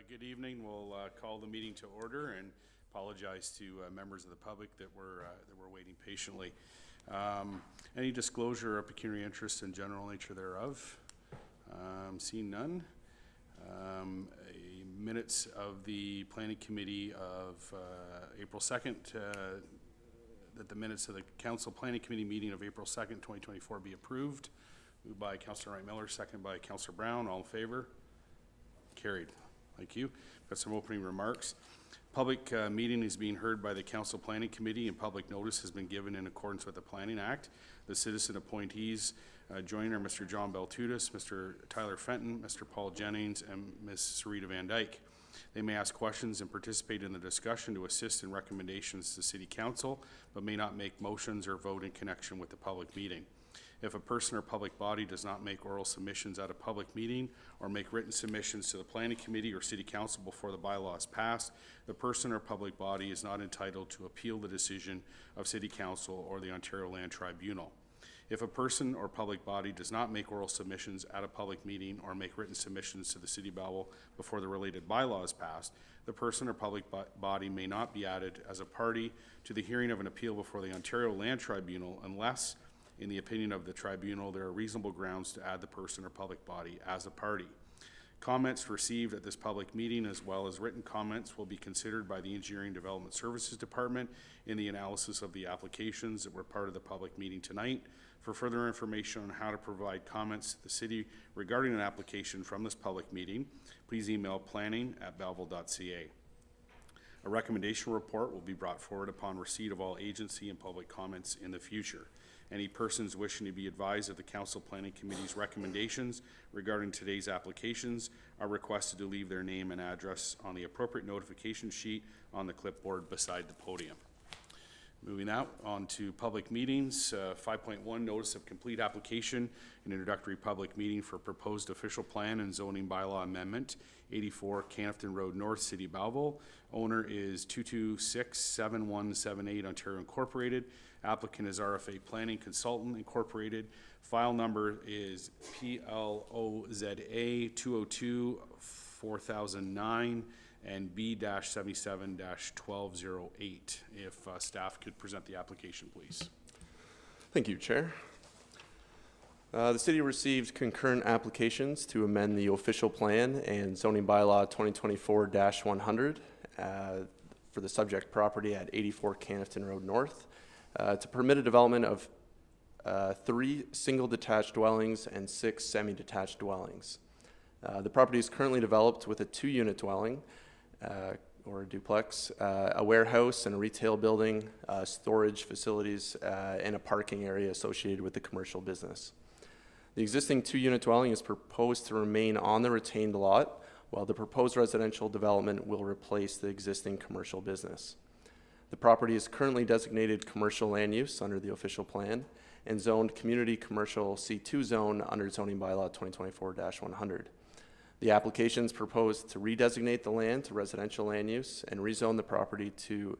Good evening. We'll call the meeting to order and apologize to members of the public that were waiting patiently. Any disclosure of pecuniary interest and general nature thereof? Seeing none. Minutes of the Planning Committee of April 2nd, that the minutes of the Council Planning Committee meeting of April 2nd, 2024 be approved. Moved by Councillor Wright Miller, second by Councillor Brown. All in favor? Carried. Thank you. Got some opening remarks. Public meeting is being heard by the Council Planning Committee, and public notice has been given in accordance with the Planning Act. The citizen appointees joining are Mr. John Beltudis, Mr. Tyler Fenton, Mr. Paul Jennings, and Ms. Sarita Van Dyke. They may ask questions and participate in the discussion to assist in recommendations to City Council, but may not make motions or vote in connection with the public meeting. If a person or public body does not make oral submissions at a public meeting or make written submissions to the Planning Committee or City Council before the bylaw is passed, the person or public body is not entitled to appeal the decision of City Council or the Ontario Land Tribunal. If a person or public body does not make oral submissions at a public meeting or make written submissions to the City Bowel before the related bylaw is passed, the person or public body may not be added as a party to the hearing of an appeal before the Ontario Land Tribunal unless, in the opinion of the tribunal, there are reasonable grounds to add the person or public body as a party. Comments received at this public meeting, as well as written comments, will be considered by the Engineering Development Services Department in the analysis of the applications that were part of the public meeting tonight. For further information on how to provide comments to the city regarding an application from this public meeting, please email planning@belleville.ca. A recommendation report will be brought forward upon receipt of all agency and public comments in the future. Any persons wishing to be advised of the Council Planning Committee's recommendations regarding today's applications are requested to leave their name and address on the appropriate notification sheet on the clipboard beside the podium. Moving now on to public meetings. 5.1, notice of complete application and introductory public meeting for proposed official plan and zoning bylaw amendment, 84 Campton Road North, City Belleville. Owner is 2267178 Ontario Incorporated. Applicant is RFA Planning Consultant Incorporated. File number is PLOZA 202 4009 and B-77-1208. If staff could present the application, please. Thank you, Chair. The City received concurrent applications to amend the official plan and zoning bylaw 2024-100 for the subject property at 84 Campton Road North to permit a development of 3 single detached dwellings and 6 semi-detached dwellings. The property is currently developed with a 2-unit dwelling or a duplex, a warehouse and a retail building, storage facilities, and a parking area associated with the commercial business. The existing 2-unit dwelling is proposed to remain on the retained lot, while the proposed residential development will replace the existing commercial business. The property is currently designated commercial land use under the official plan and zoned community commercial C2 zone under zoning bylaw 2024-100. The applications propose to redesignate the land to residential land use and rezone the property to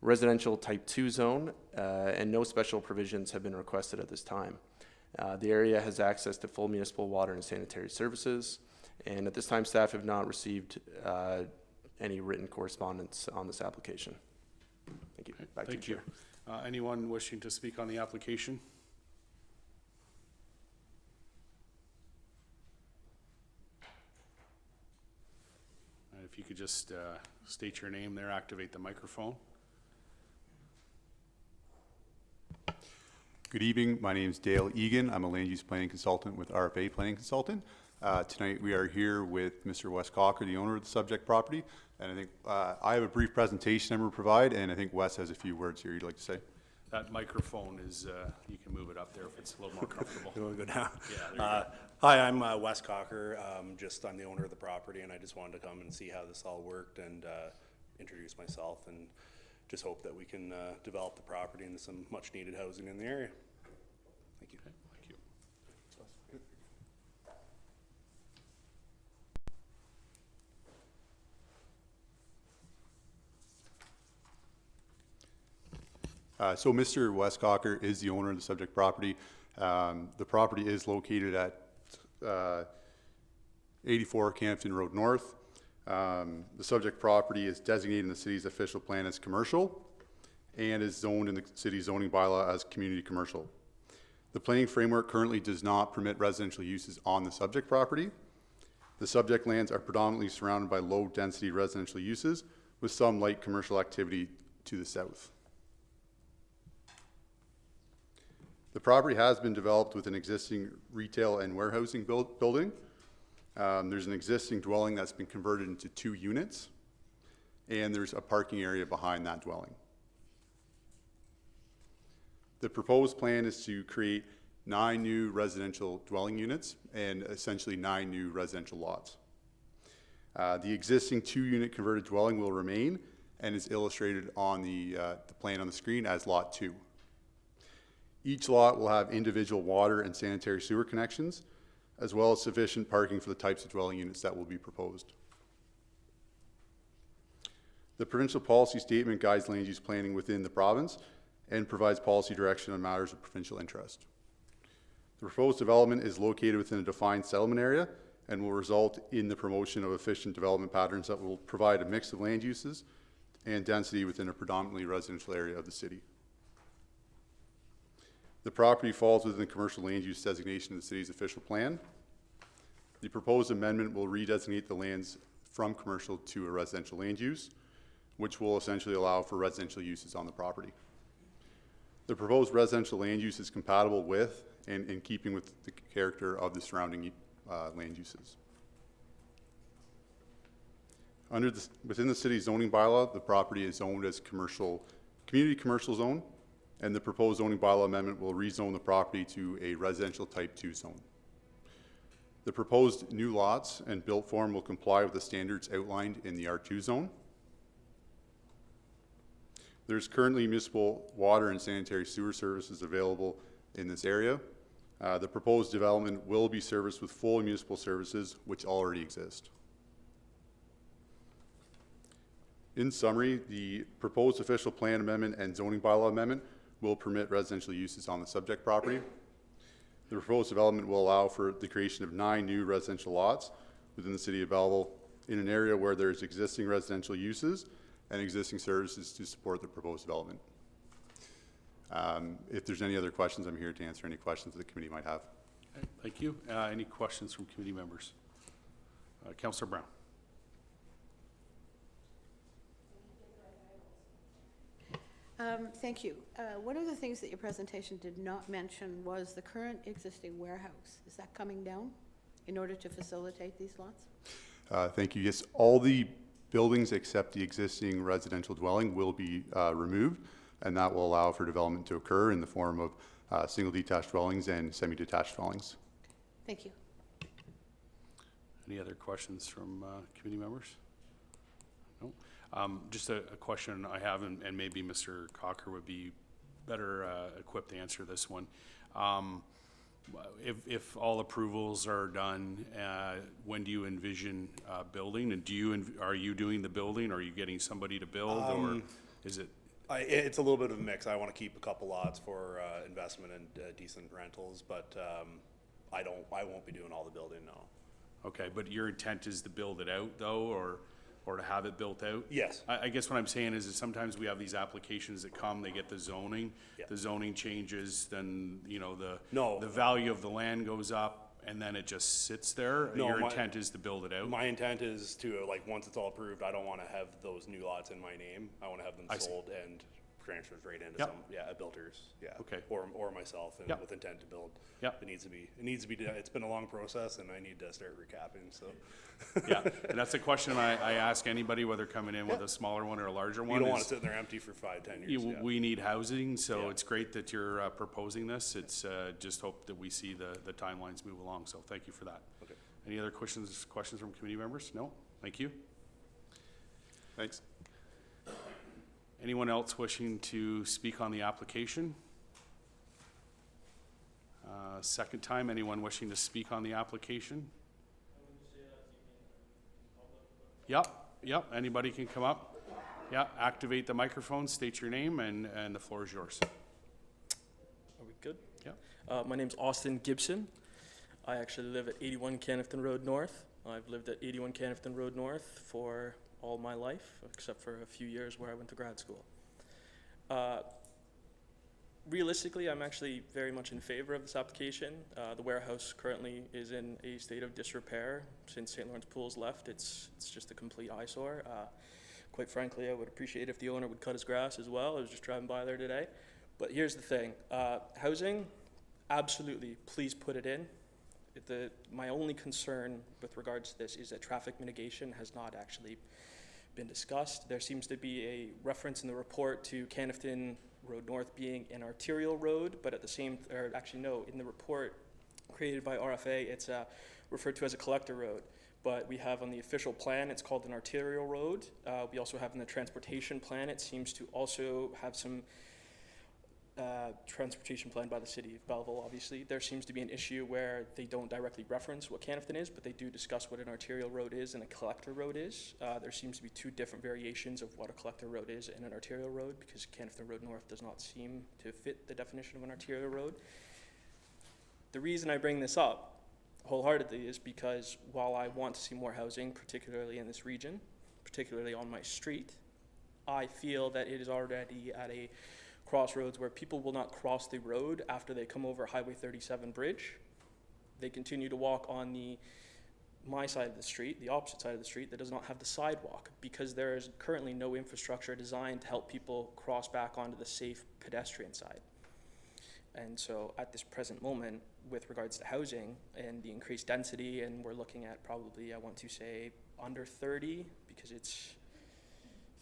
residential type 2 zone, and no special provisions have been requested at this time. The area has access to full municipal water and sanitary services, and at this time staff have not received any written correspondence on this application. Thank you. Back Thank to you, you. Chair. Anyone wishing to speak on the application? If you could just state your name there, activate the microphone. Good evening. My name is Dale Egan. I'm a land use planning consultant with RFA Planning Consultant. Tonight we are here with Mr. Wes Cocker, the owner of the subject property. And I think I have a brief presentation I'm going to provide, and I think Wes has a few words here you'd like to say. That microphone is, you can move it up there if it's a little more comfortable. You want to go down? Yeah, Hi, I'm Wes Cocker. I'm the owner of the property, and I just wanted to come and see how this all worked and introduce myself, and just hope that we can develop the property into some much needed housing in the area. Thank you. Okay, thank you. So Mr. Wes Cocker is the owner of the subject property. The property is located at 84 Campton Road North. The subject property is designated in the city's official plan as commercial and is zoned in the city's zoning bylaw as community commercial. The planning framework currently does not permit residential uses on the subject property. The subject lands are predominantly surrounded by low-density residential uses with some light commercial activity to the south. The property has been developed with an existing retail and warehousing building. There's an existing dwelling that's been converted into 2 units, and there's a parking area behind that dwelling. The proposed plan is to create 9 new residential dwelling units and essentially 9 new residential lots. The existing 2-unit converted dwelling will remain and is illustrated on the plan on the screen as Lot 2. Each lot will have individual water and sanitary sewer connections, as well as sufficient parking for the types of dwelling units that will be proposed. The provincial policy statement guides land use planning within the province and provides policy direction on matters of provincial interest. The proposed development is located within a defined settlement area and will result in the promotion of efficient development patterns that will provide a mix of land uses and density within a predominantly residential area of the city. The property falls within the commercial land use designation of the city's official plan. The proposed amendment will redesignate the lands from commercial to a residential land use, which will essentially allow for residential uses on the property. The proposed residential land use is compatible with and in keeping with the character of the surrounding land uses. Within the city's zoning bylaw, the property is zoned as community commercial zone, and the proposed zoning bylaw amendment will rezone the property to a residential type 2 zone. The proposed new lots and built form will comply with the standards outlined in the R2 zone. There's currently municipal water and sanitary sewer services available in this area. The proposed development will be serviced with full municipal services which already exist. In summary, the proposed official plan amendment and zoning bylaw amendment will permit residential uses on the subject property. The proposed development will allow for the creation of 9 new residential lots within the city of Belleville in an area where there's existing residential uses and existing services to support the proposed development. If there's any other questions, I'm here to answer any questions that the committee might have. Okay, thank you. Any questions from committee members? Councillor Brown. Thank you. One of the things that your presentation did not mention was the current existing warehouse. Is that coming down in order to facilitate these lots? Thank you. Yes, all the buildings except the existing residential dwelling will be removed, and that will allow for development to occur in the form of single detached dwellings and semi-detached dwellings. Thank you. Any other questions from committee members? No. Just a question I have, and maybe Mr. Cocker would be better equipped to answer this one. If all approvals are done, when do you envision building? And are you doing the building? Or are you getting somebody to build, or is it? It's a little bit of a mix. I want to keep a couple lots for investment and decent rentals, but I won't be doing all the building, no. Okay, but your intent is to build it out though, or to have it built out? Yes. I guess what I'm saying is that sometimes we have these applications that come, they get the zoning. Yeah. The zoning changes, then, you know, No. the value of the land goes up, and then it just sits there? No, Your my- intent is to build it out? My intent is to, like, once it's all approved, I don't want to have those new lots in my name. I want to have them I see. sold and transferred right into Yep. a builder's, yeah. Okay. Or myself, and Yep. with intent to build. Yep. It needs to be, it's been a long process, and I need to start recapping, so. Yeah, and that's a question I ask anybody, whether coming in with a smaller one or a larger one. You don't want is to sit there empty for 5-10 years, yeah. we need housing, so Yeah. it's great that you're proposing this. It's just hope that we see the timelines move along, so thank you for that. Okay. Any other questions from committee members? No? Thank you. Thanks. Anyone else wishing to speak on the application? Second time, anyone wishing to speak on the application? Yep, anybody can come up. Yeah, activate the microphone, state your name, and the floor is yours. Are we good? Yeah. My name's Austin Gibson. I actually live at 81 Campton Road North. I've lived at 81 Campton Road North for all my life, except for a few years where I went to grad school. Realistically, I'm actually very much in favor of this application. The warehouse currently is in a state of disrepair. Since St. Lawrence Pools left, it's just a complete eyesore. Quite frankly, I would appreciate if the owner would cut his grass as well. I was just driving by there today. But here's the thing, housing, absolutely, please put it in. My only concern with regards to this is that traffic mitigation has not actually been discussed. There seems to be a reference in the report to Campton Road North being an arterial road, but at the same, or actually no, in the report created by RFA, it's referred to as a collector road. But we have on the official plan, it's called an arterial road. We also have in the transportation plan, it seems to also have some transportation plan by the city of Belleville, obviously. There seems to be an issue where they don't directly reference what Campton is, but they do discuss what an arterial road is and a collector road is. There seems to be two different variations of what a collector road is and an arterial road, because Campton Road North does not seem to fit the definition of an arterial road. The reason I bring this up wholeheartedly is because while I want to see more housing, particularly in this region, particularly on my street, I feel that it is already at a crossroads where people will not cross the road after they come over Highway 37 bridge. They continue to walk on my side of the street, the opposite side of the street, that does not have the sidewalk, because there is currently no infrastructure designed to help people cross back onto the safe pedestrian side. And so at this present moment, with regards to housing and the increased density, and we're looking at probably, I want to say, under 30, because it's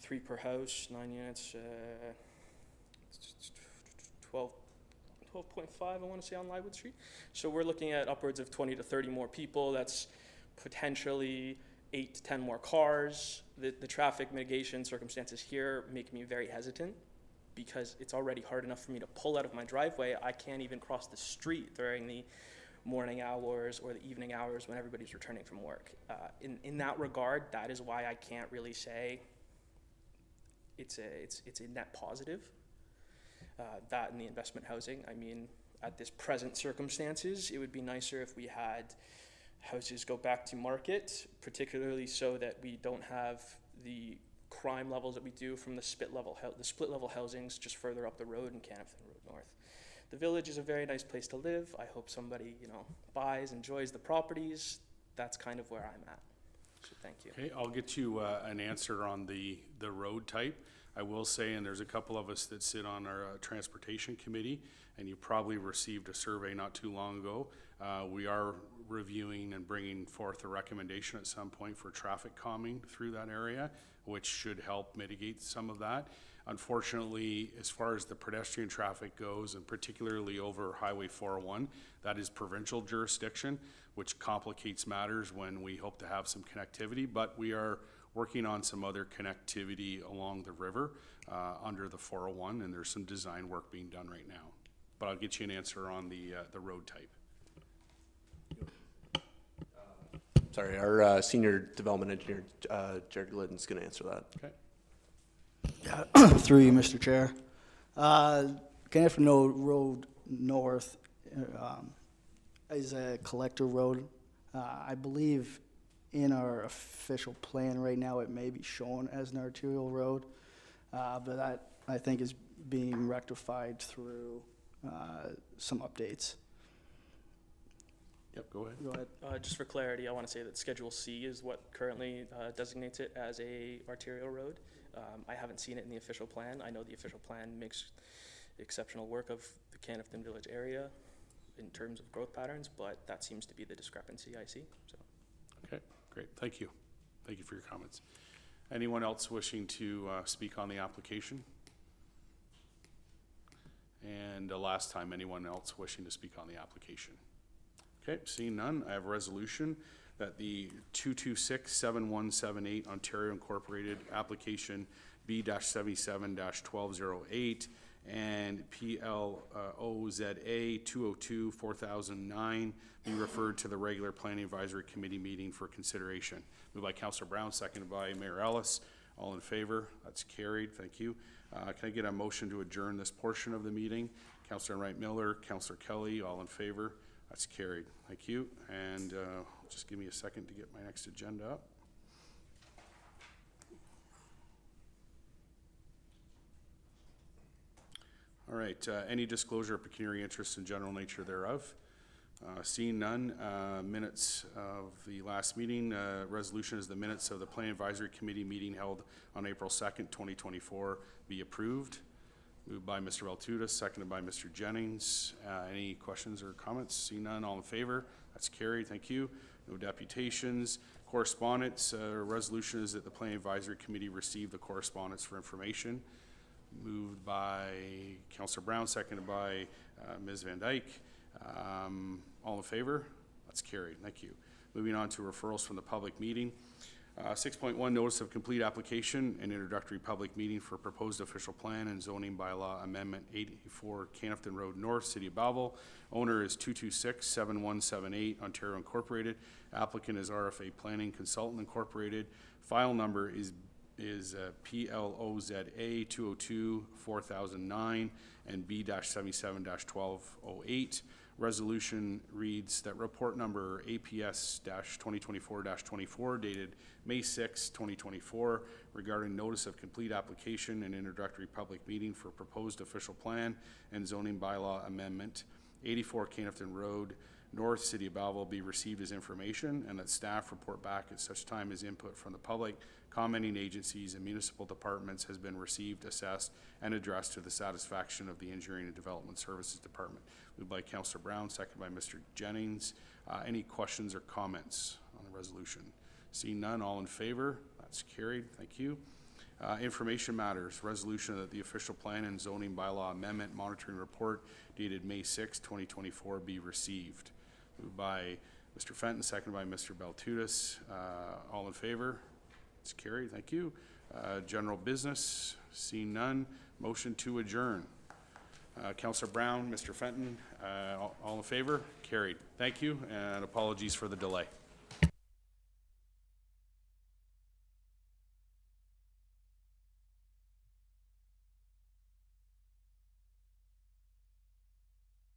3 per house, 9 units, 12.5, I want to say, on Lywood Street. So we're looking at upwards of 20 to 30 more people. That's potentially 8 to 10 more cars. The traffic mitigation circumstances here make me very hesitant, because it's already hard enough for me to pull out of my driveway. I can't even cross the street during the morning hours or the evening hours when everybody's returning from work. In that regard, that is why I can't really say it's a net positive. That and the investment housing. I mean, at this present circumstances, it would be nicer if we had houses go back to market, particularly so that we don't have the crime levels that we do from the split level housings just further up the road in Campton Road North. The village is a very nice place to live. I hope somebody, buys, enjoys the properties. That's kind of where I'm at. So thank you. Okay, I'll get you an answer on the road type. I will say, and there's a couple of us that sit on our transportation committee, and you probably received a survey not too long ago. We are reviewing and bringing forth a recommendation at some point for traffic calming through that area, which should help mitigate some of that. Unfortunately, as far as the pedestrian traffic goes, and particularly over Highway 401, that is provincial jurisdiction, which complicates matters when we hope to have some connectivity, but we are working on some other connectivity along the river under the 401, and there's some design work being done right now. But I'll get you an answer on the road type. Sorry, our senior development engineer, Jared Glidden's going to answer that. Okay. Yeah, through you, Mr. Chair. Campton Road North is a collector road. I believe in our official plan right now, it may be shown as an arterial road, but that, I think, is being rectified through some updates. Yep, go ahead. Go ahead. Just for clarity, I want to say that Schedule C is what currently designates it as a arterial road. I haven't seen it in the official plan. I know the official plan makes exceptional work of the Campton Village area in terms of growth patterns, but that seems to be the discrepancy I see. So. Okay, great. Thank you. Thank you for your comments. Anyone else wishing to speak on the application? And last time, anyone else wishing to speak on the application? Okay, seeing none, I have a resolution that the 226-7178 Ontario Incorporated application B-77-1208 and PLOZA 202-4009 be referred to the regular Planning Advisory Committee meeting for consideration. Moved by Councillor Brown, seconded by Mayor Ellis. All in favor? That's carried. Thank you. Can I get a motion to adjourn this portion of the meeting? Councillor Wright Miller, Councillor Kelly, all in favor? That's carried. Thank you. And just give me a second to get my next agenda up. All right, any disclosure of pecuniary interest in general nature thereof? Seeing none, minutes of the last meeting, resolution is the minutes of the Planning Advisory Committee meeting held on April 2nd, 2024 be approved. Moved by Mr. Valtuda, seconded by Mr. Jennings. Any questions or comments? Seeing none, all in favor? That's carried, thank you. No deputations. Correspondence, resolution is that the Planning Advisory Committee received the correspondence for information. Moved by Councillor Brown, seconded by Ms. Van Dyke. All in favor? That's carried. Thank you. Moving on to referrals from the public meeting. 6.1 Notice of Complete Application and Introductory Public Meeting for Proposed Official Plan and Zoning Bylaw Amendment 84 Campton Road North, City of Belleville. Owner is 226-7178 Ontario Incorporated. Applicant is RFA Planning Consultant Incorporated. File number is PLOZA 202-4009 and B-77-1208. Resolution reads that report number APS-2024-24 dated May 6, 2024 regarding notice of complete application and introductory public meeting for proposed official plan and zoning bylaw amendment 84 Campton Road North, City of Belleville be received as information, and that staff report back at such time as input from the public, commenting agencies and municipal departments has been received, assessed, and addressed to the satisfaction of the Engineering and Development Services Department. Moved by Councillor Brown, seconded by Mr. Jennings. Any questions or comments on the resolution? Seeing none, all in favor? That's carried. Thank you. Information matters. Resolution that the official plan and zoning bylaw amendment monitoring report dated May 6, 2024 be received. Moved by Mr. Fenton, seconded by Mr. Baltudis. All in favor? It's carried. Thank you. General business. Seeing none. Motion to adjourn. Councillor Brown, Mr. Fenton, all in favor? Carried. Thank you, and apologies for the delay.